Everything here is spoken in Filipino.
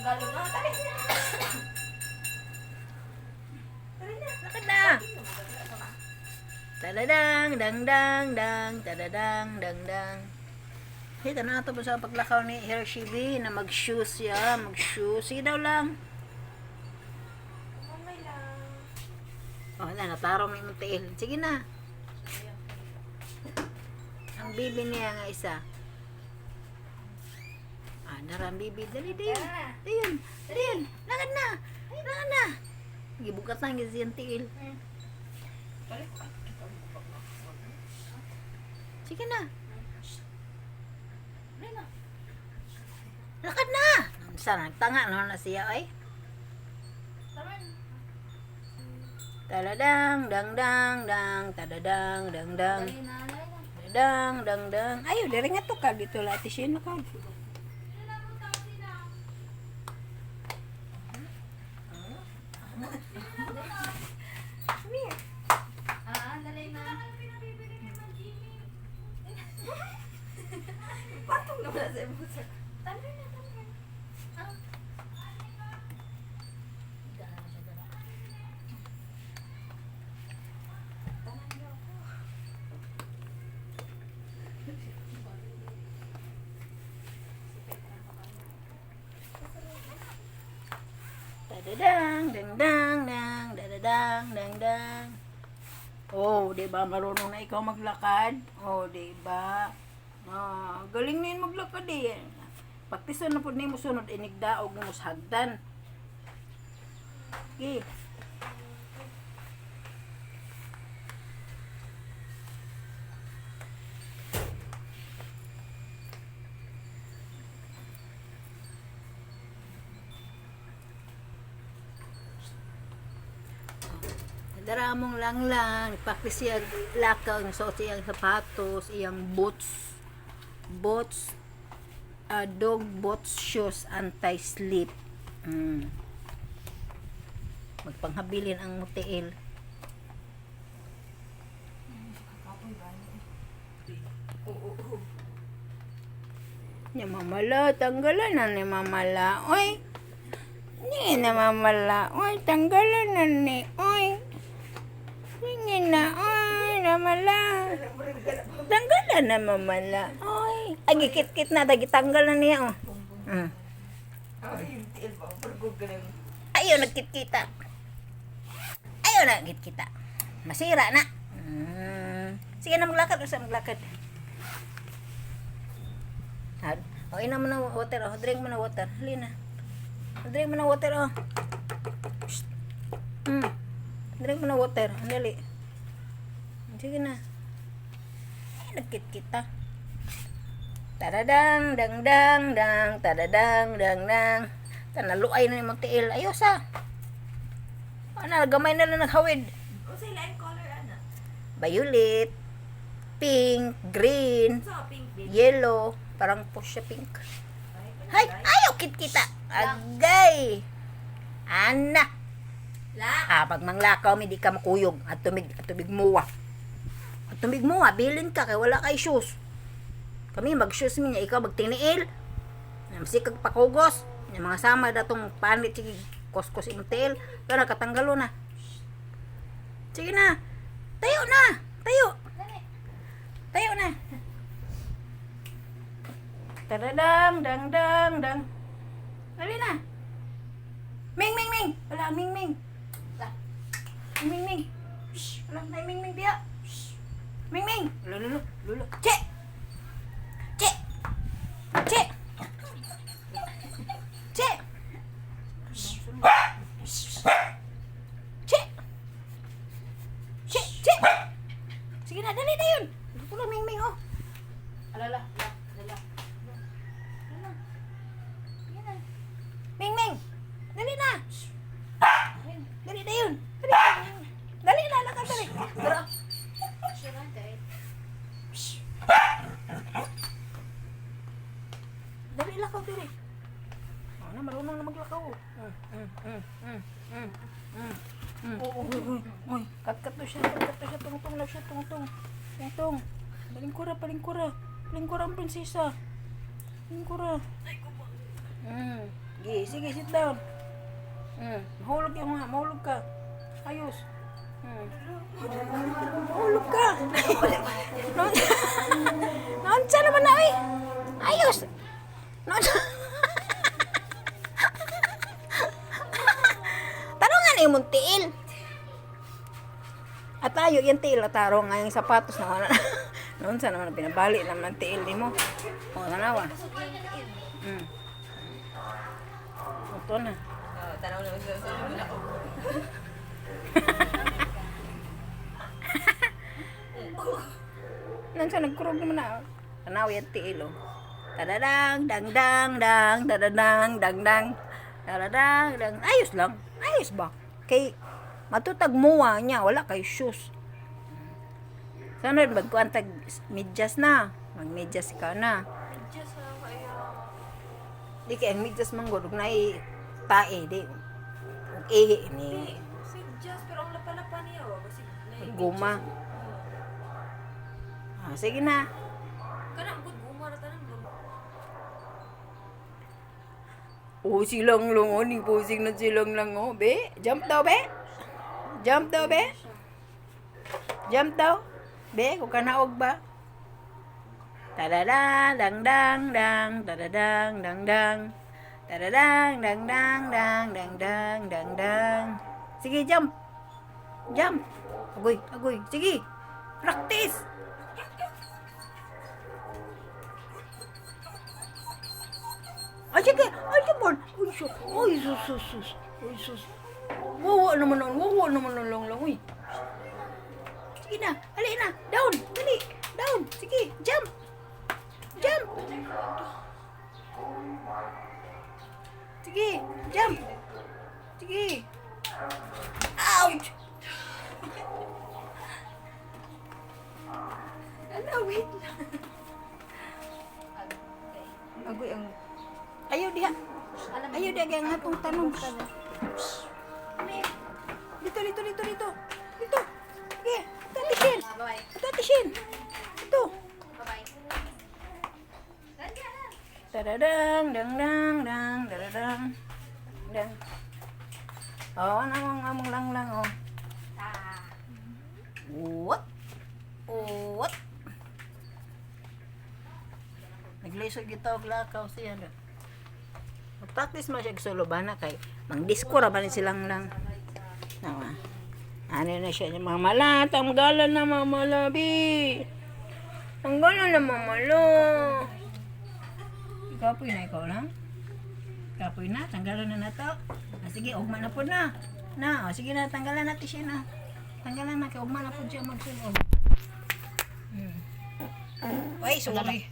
Galo na. Lakad na. Tadadang, dang, dang, dang, tadadang, dang, dang. Kita na ito sa paglakaw ni Hershey B na mag-shoes siya, mag-shoes. Sige daw lang. Mamay lang. Oh, na, natarong ni Mutiil. Sige na. Ang bibi niya nga isa. Ah, narang bibi. Dali, dali. Dali, dali. Lakad na. Lakad na. Gibukat lang yung tiil. Balik ka. Sige na. Balik na. Lakad na. Sana, tanga na siya ay. Taman. Taladang, dang, dang, dang, tadadang, dang, dang. Dali na. Dang, dang, dang. Ayo, dari nga to ka. Dito lati siya na ka. Dali na. Patong naman sa ibusa. Tanda na, tanda. Tadadang, dang, dang, dang, dadadang, dang, dang. Oh, di ba marunong na ikaw maglakad? Oh, di ba? Ah, galing na yun maglakad eh. Pagtisan na po ni mo sunod, inigdaog mo sa hagdan. Okay. Daramong lang, practice siya lakaw, suot siyang sapatos, iyang boots, dog boots shoes, anti-slip. Magpanghabilin ang Mutiil. Ni mamala, tanggalan na ni mamala. Oy! Ni na mamala. Oy, tanggalan na ni. Oy! Tingin na, oy, namala. Tanggalan na mamala. Oy, ay gikit-kit na, tanggal na niya, oh. Ayaw nagkit-kita. Ayaw nagkit-kita. Masira na. Sige na, maglakad. Basta maglakad. O, ina mo na water, oh. Drink mo na water. Halina. Drink mo na water, oh. Drink mo na water. Andali. Sige na. Ay, nagkit-kita. Tadadang, dang, dang, dang. Tadadang, dang, dang. Tanaluay na yung Mutiil. Ayos ah. Ano, gamay na lang naghawid. O sa ilang color, ano? Violet, pink, green, So, pink din. yellow. Parang po siya pink. Hay, ayaw kit-kita. Agay. Anak. La. Pag manglakaw, hindi ka makuyog at tubig muwa. At tubig muwa, bilin ka kay wala kay shoes. Kami mag-shoes niya, ikaw magtiniil. Masikag pakugos. Yung mga sama datong panit, sige, koskos imtel. Pero nakatanggalo na. Sige na. Tayo na. Tayo. Tayo na. Tadadang, dang, dang, dang. Dali na. Ming, ming, ming. Wala, ming, ming. Ming Ming. Shh, wala na Ming Ming dia. Shh. Ming Ming. Lulu. Cek. Cek. Cek. Cek. Cek. Cek. Sige na, dali na yun. Luto lang Ming Ming, oh. Alala. Ming Ming. Dali na. Dali na yun. Dali na, lakad dali. Pero, dali lakaw dali. Na, marunong na maglakaw. Uy, kat to siya, tungtong na siya, tungtong. Palingkura ang prinsesa. Palingkura. Sige, sit down. Mahulog ka mga, mahulog ka. Ayos. Mahulog ka. Nonsa naman na, uy. Ayos. Nonsa. Tarungan yung mong tiil. At tayo, yung tiil, ataro nga yung sapatos na wala. Nonsa naman, pinabali naman ang tiil ni mo. O, tanawa. Ito na. Tanaw na magsasabi ako. Nansa nagkurog naman na. Tanaw yung tiil, o. Tadadang, dang, dang, dang, tadadang, dang, dang. Tadadang, dang. Ayos lang. Ayos ba? Kay, matutag muwa niya, wala kay shoes. Sana magkuantag medyas na. Magmedyas ka na. Diyos na kayo. Di kaya medyas manggod, na tae, di. Ni Si Diyos, pero ang lapalapa niya. Kasi guma. Sige na. Kanang good gumarata ng guma. Silang lang, ning pusing na silang lang, be. Jump daw, be. Jump daw, be. Jump daw. Be, kung ka naog ba? Tadadang, dang, dang, dang, tadadang, dang, dang. Tadadang, dang, dang, dang, dang, dang, dang, dang. Sige, jump. Jump. Agoy, agoy. Sige. Practice. Ay, sige. Ay, sabon. Uy, sus. Uy, sus, sus, sus. Uy, sus. Wawa naman ang lang lang. Uy. Sige na. Hali na. Down. Dali. Down. Sige. Jump. Jump. Sige. Jump. Sige. Ouch. Ano, wait lang. Agoy ang... Ayaw diha. Ayaw diha kaya nga itong tanong. Dito. Dito. Sige. Ito, Tishin. Bye-bye. Ito, Tishin. Ito. Bye-bye. Nandiyan na. Tadadang, dang, dang, dang, tadadang, dang. Among lang, oh. What? What? Naglisod gito og lakaw siya. Mag-practice mo siya solo ba na kay mang-disco ra ba ni silang lang. Nawa. Ano na siya, mamala, tanggalan na mamalabi. Tanggalan na mamala. Kapoy na ikaw lang. Kapoy na, tanggalan na to. Sige, ugma na po na. Sige na, tanggalan natin siya na. Tanggalan na, kaya ugma na po siya magsunog. Ay, sorry.